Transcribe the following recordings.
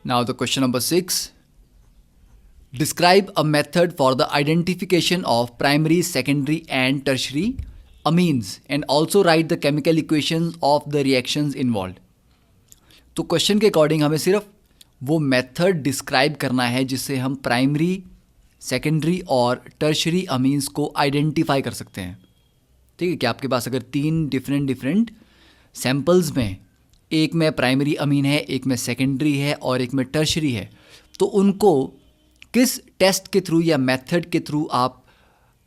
Now the question number 6. Describe a method for the identification of primary, secondary and tertiary amines and also write the chemical equations of the reactions involved. तो question के according हमें सिर्फ वो method describe करना है जिससे हम primary, secondary और टर्शरी अमीन्स को आइडेंटिफाई कर सकते हैं. ठीक है कि आपके पास अगर 3 डिफरेंट सैम्पल्स में एक में प्राइमरी अमीन है, एक में सेकेंडरी है और एक में टर्शरी है, तो उनको किस टेस्ट के थ्रू या मेथड के थ्रू आप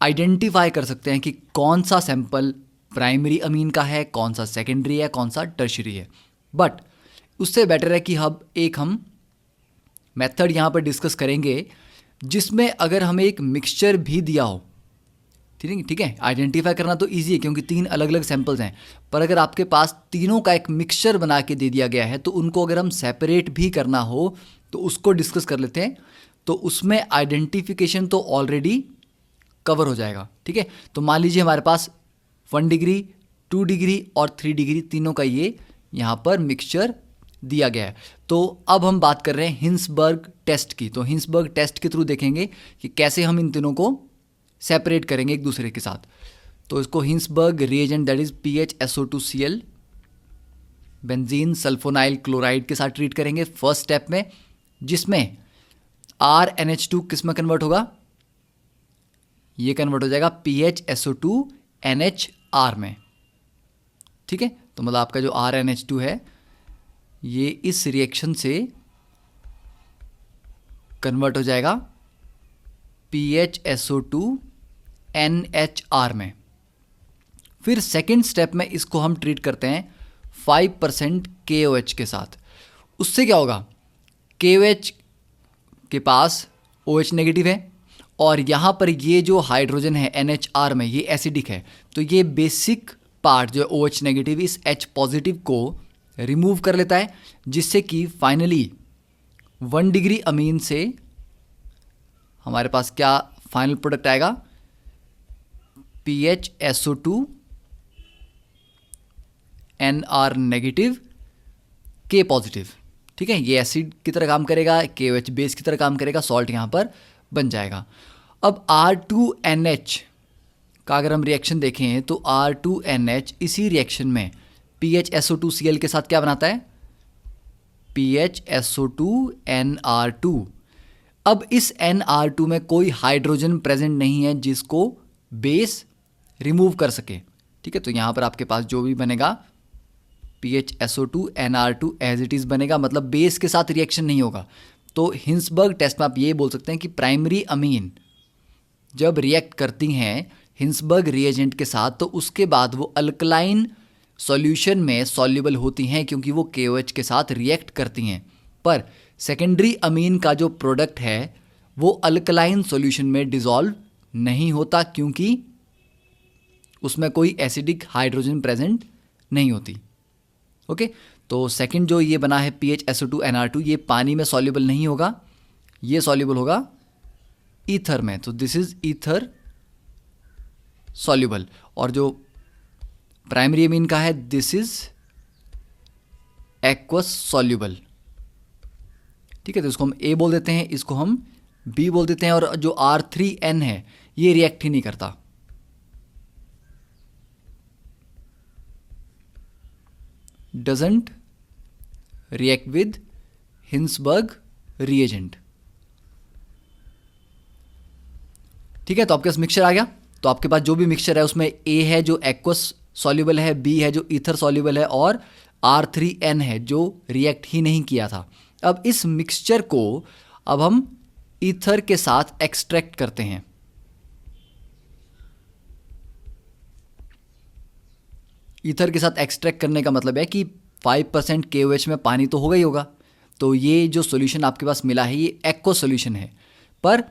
आइडेंटिफाई कर सकते हैं कि कौन सा सैंपल प्राइमरी अमीन का है, कौन सा सेकेंडरी है, कौन सा टर्शरी है. बट उससे बेटर है कि हम मेथड यहाँ पर डिस्कस करेंगे जिसमें अगर हमें एक मिक्सचर भी दिया हो. ठीक है, आइडेंटिफाई करना तो ईजी है क्योंकि 3 अलग अलग सैंपल्स हैं, पर अगर आपके पास तीनों का एक मिक्सचर बना के दे दिया गया है तो उनको अगर हम सेपरेट भी करना हो तो उसको डिस्कस कर लेते हैं. तो उसमें आइडेंटिफिकेशन तो ऑलरेडी कवर हो जाएगा. ठीक है, तो मान लीजिए हमारे पास 1 डिग्री, 2 डिग्री और 3 डिग्री तीनों का ये यहाँ पर मिक्सचर दिया गया है. तो अब हम बात कर रहे हैं हिंसबर्ग टेस्ट की. तो हिंसबर्ग टेस्ट के थ्रू देखेंगे कि कैसे हम इन तीनों को सेपरेट करेंगे एक दूसरे के साथ. तो इसको Hinsberg reagent that is PHSO2Cl benzene sulfonyl chloride के साथ ट्रीट करेंगे फर्स्ट स्टेप में, जिसमें RNH2 किस में कन्वर्ट होगा, ये कन्वर्ट हो जाएगा PHSO2NHR में. ठीक है, तो मतलब आपका जो RNH2 है ये इस रिएक्शन से कन्वर्ट हो जाएगा PHSO2NHR में. फिर सेकेंड स्टेप में इसको हम ट्रीट करते हैं 5% KOH के साथ. उससे क्या होगा, KOH के पास OH नेगेटिव है और यहाँ पर ये जो हाइड्रोजन है NHR में ये एसिडिक है, तो ये बेसिक पार्ट जो OH नेगेटिव इस H पॉजिटिव को रिमूव कर लेता है, जिससे कि फाइनली 1 डिग्री अमीन से हमारे पास क्या फाइनल प्रोडक्ट आएगा, PHSO2NR नेगेटिव K पॉजिटिव. ठीक है, ये एसिड की तरह काम करेगा, KOH बेस की तरह काम करेगा, सॉल्ट यहाँ पर बन जाएगा. अब R2NH का अगर हम रिएक्शन देखें तो R2NH इसी रिएक्शन में PHSO2Cl के साथ क्या बनाता है, PHSO2NR2. अब इस NR2 में कोई हाइड्रोजन प्रेजेंट नहीं है जिसको बेस रिमूव कर सके. ठीक है, तो यहाँ पर आपके पास जो भी बनेगा PHSO2NR2 एज इट इज़ बनेगा, मतलब बेस के साथ रिएक्शन नहीं होगा. तो हिंसबर्ग टेस्ट में आप ये बोल सकते हैं कि प्राइमरी अमीन जब रिएक्ट करती हैं हिंसबर्ग रिएजेंट के साथ तो उसके बाद वो अल्कलाइन सॉल्यूशन में सॉल्युबल होती हैं क्योंकि वो KOH के साथ रिएक्ट करती हैं. पर सेकेंडरी अमीन का जो प्रोडक्ट है वो अल्कलाइन सॉल्यूशन में डिसॉल्व नहीं होता क्योंकि उसमें कोई एसिडिक हाइड्रोजन प्रेजेंट नहीं होती. ओके, तो सेकंड जो ये बना है PHSO2NR2 ये पानी में सॉल्युबल नहीं होगा, ये सॉल्युबल होगा ईथर में. तो दिस इज ईथर सॉल्युबल. और जो प्राइमरी अमीन का है दिस इज एक्वस सॉल्युबल. ठीक है, तो इसको हम A बोल देते हैं, इसको हम B बोल देते हैं. और जो R3N है ये रिएक्ट ही नहीं करता. Doesn't react with Hinsberg reagent. ठीक है, तो आपके पास मिक्सचर आ गया. तो आपके पास जो भी मिक्सचर है उसमें A है जो एक्वस सॉल्युबल है, B है जो ईथर सॉल्युबल है और R3N है जो रिएक्ट ही नहीं किया था. अब इस मिक्सचर को अब हम ईथर के साथ एक्सट्रैक्ट करते हैं. ईथर के साथ एक्सट्रैक्ट करने का मतलब है कि 5% KOH में पानी तो होगा ही होगा. तो ये जो सॉल्यूशन आपके पास मिला है ये एक्वा सॉल्यूशन है. पर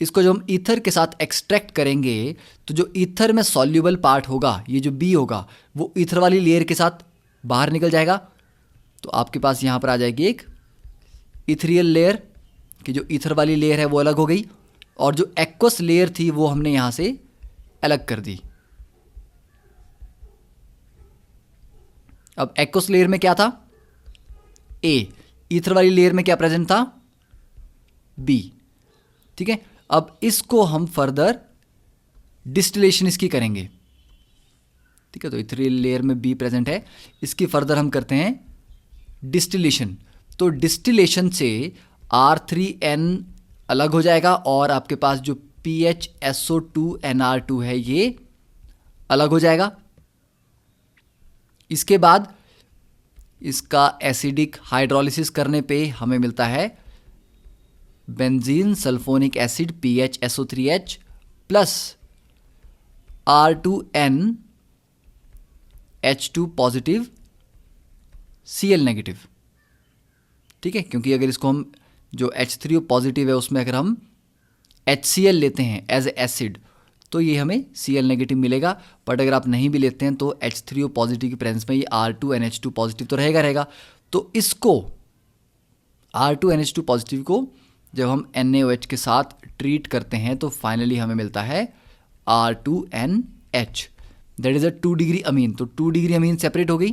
इसको जो हम ईथर के साथ एक्सट्रैक्ट करेंगे तो जो ईथर में सॉल्युबल पार्ट होगा ये जो B होगा वो ईथर वाली लेयर के साथ बाहर निकल जाएगा. तो आपके पास यहाँ पर आ जाएगी एक इथरियल लेयर कि जो ईथर वाली लेयर है वो अलग हो गई और जो एक्वस लेयर थी वो हमने यहाँ से अलग कर दी. अब एक्वस लेयर में क्या था, A ईथर वाली लेयर में क्या प्रेजेंट था, बी। ठीक है, अब इसको हम फर्दर डिस्टिलेशन इसकी करेंगे। ठीक है, तो इथेरियल लेयर में बी प्रेजेंट है, इसकी फर्दर हम करते हैं डिस्टिलेशन। तो डिस्टिलेशन से R3N अलग हो जाएगा और आपके पास जो PHSO2NR2 है ये अलग हो जाएगा। इसके बाद इसका एसिडिक हाइड्रोलिसिस करने पे हमें मिलता है benzene sulphonic acid PHSO3H plus R2NH2 positive Cl negative. ठीक है, क्योंकि अगर इसको हम जो H3O पॉजिटिव है उसमें अगर हम HCl लेते हैं एज ए एसिड तो ये हमें Cl नेगेटिव मिलेगा, बट अगर आप नहीं भी लेते हैं तो H3O पॉजिटिव की प्रेजेंस में ये R2NH2 पॉजिटिव तो रहेगा। तो इसको R2NH2 पॉजिटिव को जब हम NaOH के साथ ट्रीट करते हैं तो फाइनली हमें मिलता है R2NH, that is a 2 degree amine. तो 2 डिग्री अमीन सेपरेट हो गई,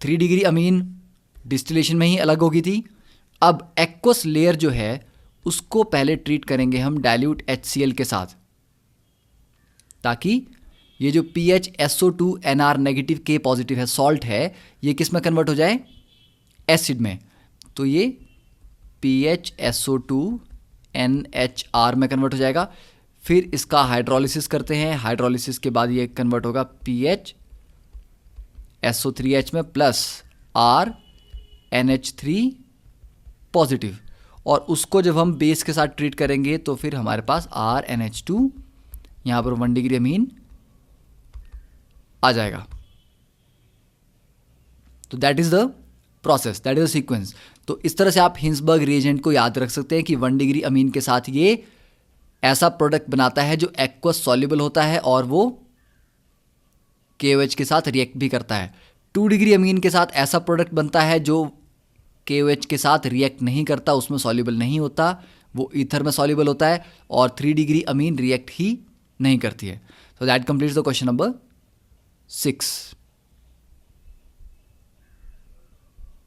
3 डिग्री अमीन डिस्टिलेशन में ही अलग हो गई थी। अब एक्वस लेयर जो है उसको पहले ट्रीट करेंगे हम डाइल्यूट HCl के साथ, ताकि ये जो PHSO2NR नेगेटिव K पॉजिटिव है सॉल्ट है ये किस में कन्वर्ट हो जाए, एसिड में। तो ये PHSO2NHR में कन्वर्ट हो जाएगा। फिर इसका हाइड्रोलिसिस करते हैं, हाइड्रोलिसिस के बाद ये कन्वर्ट होगा PHSO3H में प्लस RNH3 पॉजिटिव, और उसको जब हम बेस के साथ ट्रीट करेंगे तो फिर हमारे पास RNH2 यहाँ पर 1 डिग्री अमीन आ जाएगा। तो that is the process, that is the sequence. तो इस तरह से आप हिंसबर्ग रिएजेंट को याद रख सकते हैं कि 1 डिग्री अमीन के साथ ये ऐसा प्रोडक्ट बनाता है जो एक्वस सॉल्युबल होता है और वो KOH के साथ रिएक्ट भी करता है। 2 डिग्री अमीन के साथ ऐसा प्रोडक्ट बनता है जो KOH के साथ रिएक्ट नहीं करता, उसमें सॉल्युबल नहीं होता, वो ईथर में सॉल्युबल होता है। और 3 डिग्री अमीन रिएक्ट ही नहीं करती है। तो that completes the question number 6।